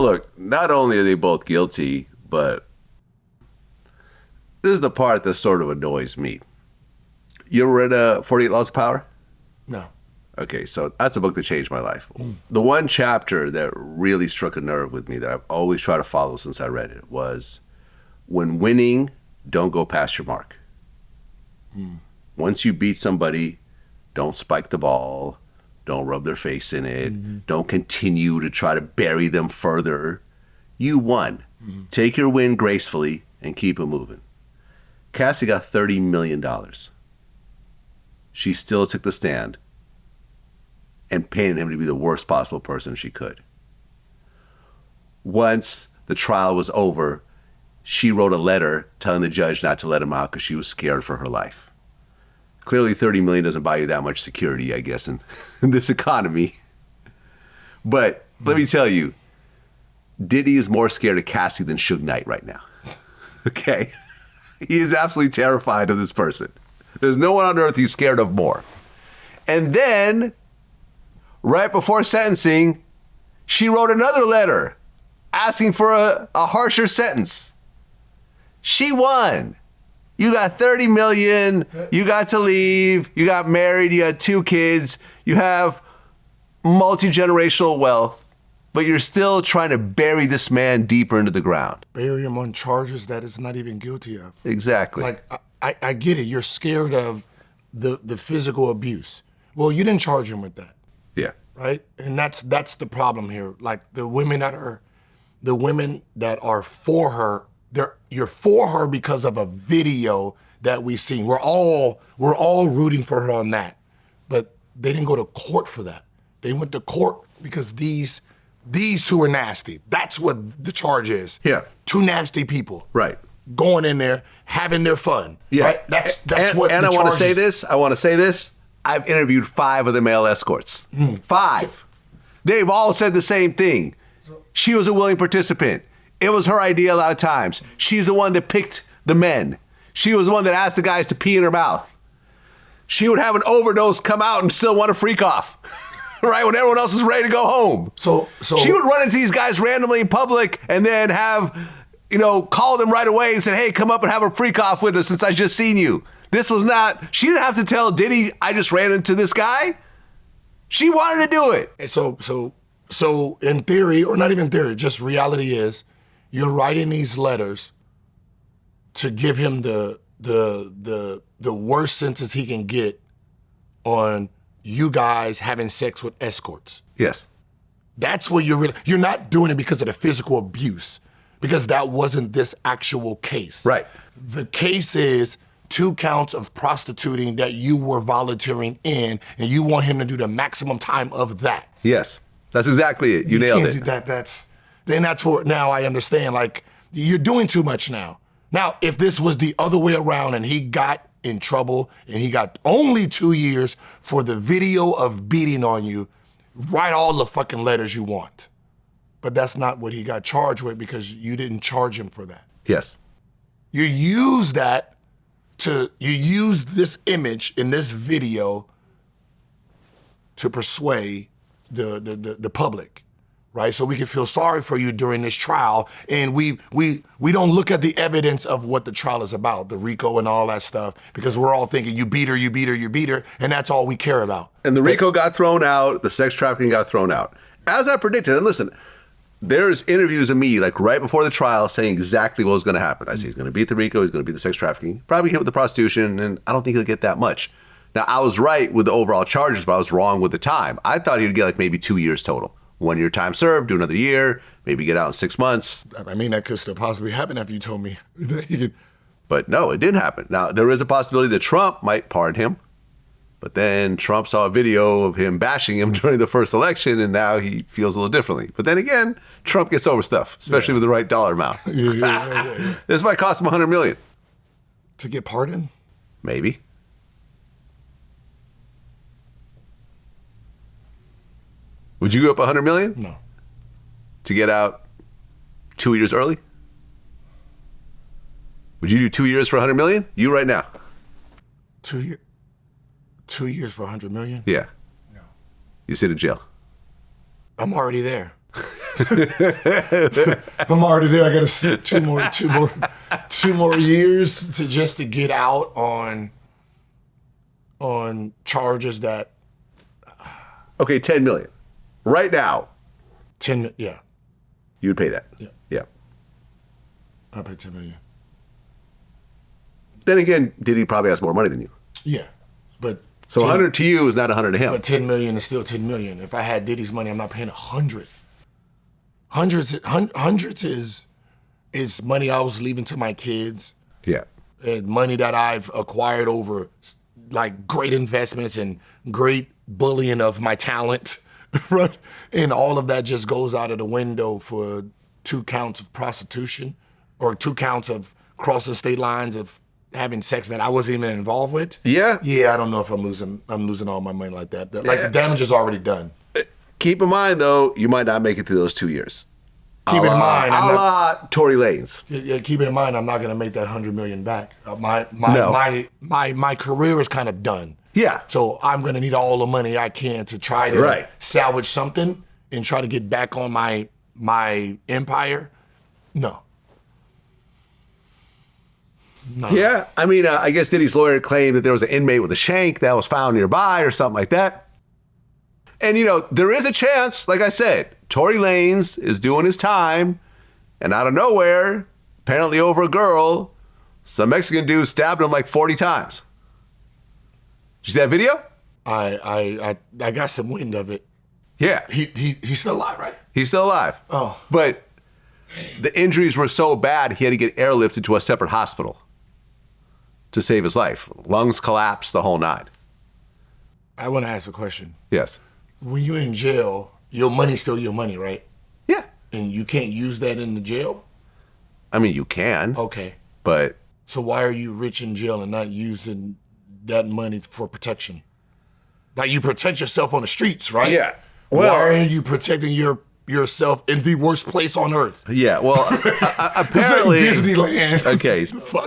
Look, not only are they both guilty, but this is the part that sort of annoys me. You ever read 48 Laws of Power? No. Okay, so that's a book that changed my life. The one chapter that really struck a nerve with me that I've always tried to follow since I read it was, when winning, don't go past your mark. Once you beat somebody, don't spike the ball, don't rub their face in it, don't continue to try to bury them further. You won. Take your win gracefully and keep it moving. Cassie got $30 million. She still took the stand and painted him to be the worst possible person she could. Once the trial was over, she wrote a letter telling the judge not to let him out because she was scared for her life. Clearly $30 million doesn't buy you that much security, I guess, in this economy. But let me tell you, Diddy is more scared of Cassie than Suge Knight right now. Okay? He is absolutely terrified of this person. There's no one on earth he's scared of more. And then, right before sentencing, she wrote another letter asking for a harsher sentence. She won. You got $30 million, you got to leave, you got married, you had 2 kids, you have multi-generational wealth, but you're still trying to bury this man deeper into the ground. Bury him on charges that he's not even guilty of. Exactly. Like, I get it. You're scared of the physical abuse. Well, you didn't charge him with that. Yeah. Right? And that's the problem here. Like, the women that are for her, you're for her because of a video that we seen. We're all rooting for her on that. But they didn't go to court for that. They went to court because these two are nasty. That's what the charge is. Yeah. 2 nasty people. Right. Going in there, having their fun. Yeah. Right? That's what the and charge is. I want to say this. I've interviewed 5 of the male escorts. 5. They've all said the same thing. She was a willing participant. It was her idea a lot of times. She's the one that picked the men. She was the one that asked the guys to pee in her mouth. She would have an overdose, come out, and still want to freak off. Right? When everyone else was ready to go home. So she would run into these guys randomly in public and then have, call them right away and say, hey, come up and have a freak off with us since I just seen you. This was not, she didn't have to tell Diddy, I just ran into this guy. She wanted to do it. And so in theory, or not even theory, just reality is, you're writing these letters to give him the worst sentence he can get on you guys having sex with escorts. Yes. That's what you're not doing it because of the physical abuse, because that wasn't this actual case. Right. The case is 2 counts of prostituting that you were volunteering in, and you want him to do the maximum time of that. Yes. That's exactly it. You nailed can't it. Do that. That's where now I understand. Like, you're doing too much now. Now, if this was the other way around and he got in trouble and he got only 2 years for the video of beating on you, write all the fucking letters you want. But that's not what he got charged with because you didn't charge him for that. Yes. You use this image in this video to persuade the public, right? So we can feel sorry for you during this trial, and we don't look at the evidence of what the trial is about, the RICO and all that stuff, because we're all thinking you beat her, and that's all we care about. And the RICO got thrown out, the sex trafficking got thrown out. As I predicted, and listen, there's interviews of me like right before the trial saying exactly what was going to happen. I say he's going to beat the RICO, he's going to beat the sex trafficking, probably hit with the prostitution, and I don't think he'll get that much. Now, I was right with the overall charges, but I was wrong with the time. I thought he'd get like maybe 2 years total. 1 year time served, do another year, maybe get out in 6 months. I mean, that could still possibly happen after you told me. But no, it didn't happen. Now, there is a possibility that Trump might pardon him, but then Trump saw a video of him bashing him during the first election, and now he feels a little differently. But then again, Trump gets over stuff, especially with the right dollar amount. Yeah. This might cost him $100 million. To get pardoned? Maybe. Would you go up $100 million? No. To get out 2 years early? Would you do 2 years for $100 million? You right now. 2 years for $100 million? Yeah. No. You sit in jail. I'm already there. I'm already there. I got to two more years to get out on charges that. Okay, 10 million. Right now, 10, yeah. you would pay that. Yeah. I pay 10 million. Then again, Diddy probably has more money than you. Yeah, but so 100 to you is not 100 to him. But 10 million is still 10 million. If I had Diddy's money, I'm not paying 100. Hundreds is money I was leaving to my kids. Yeah. And money that I've acquired over like great investments and great bullying of my talent, right? And all of that just goes out of the window for 2 counts of prostitution or 2 counts of crossing state lines of having sex that I wasn't even involved with. Yeah. Yeah, I don't know if I'm losing all my money like that. Like the damage is already done. Keep in mind though, you might not make it through those 2 years. Keep in mind, a la Tory Lanez. Yeah, keep it in mind, I'm not going to make that $100 million back. My career is kind of done. Yeah. So I'm going to need all the money I can to try to salvage something and try to get back on my empire. No. Yeah, I mean, I guess Diddy's lawyer claimed that there was an inmate with a shank that was found nearby or something like that. And, there is a chance, like I said, Tory Lanez is doing his time, and out of nowhere, apparently over a girl, some Mexican dude stabbed him like 40 times. Did you see that video? I got some wind of it. Yeah. He's still alive, right? He's still alive. Oh. But the injuries were so bad, he had to get airlifted to a separate hospital to save his life. Lungs collapsed, the whole nine. I want to ask a question. Yes. When you're in jail, your money's still your money, right? Yeah. And you can't use that in the jail? I mean, you can. Okay. But. So why are you rich in jail and not using that money for protection? Like you protect yourself on the streets, right? Yeah. Well, why are you protecting yourself in the worst place on earth? Yeah. Well, apparently. It's like Disneyland. Okay. Fuck.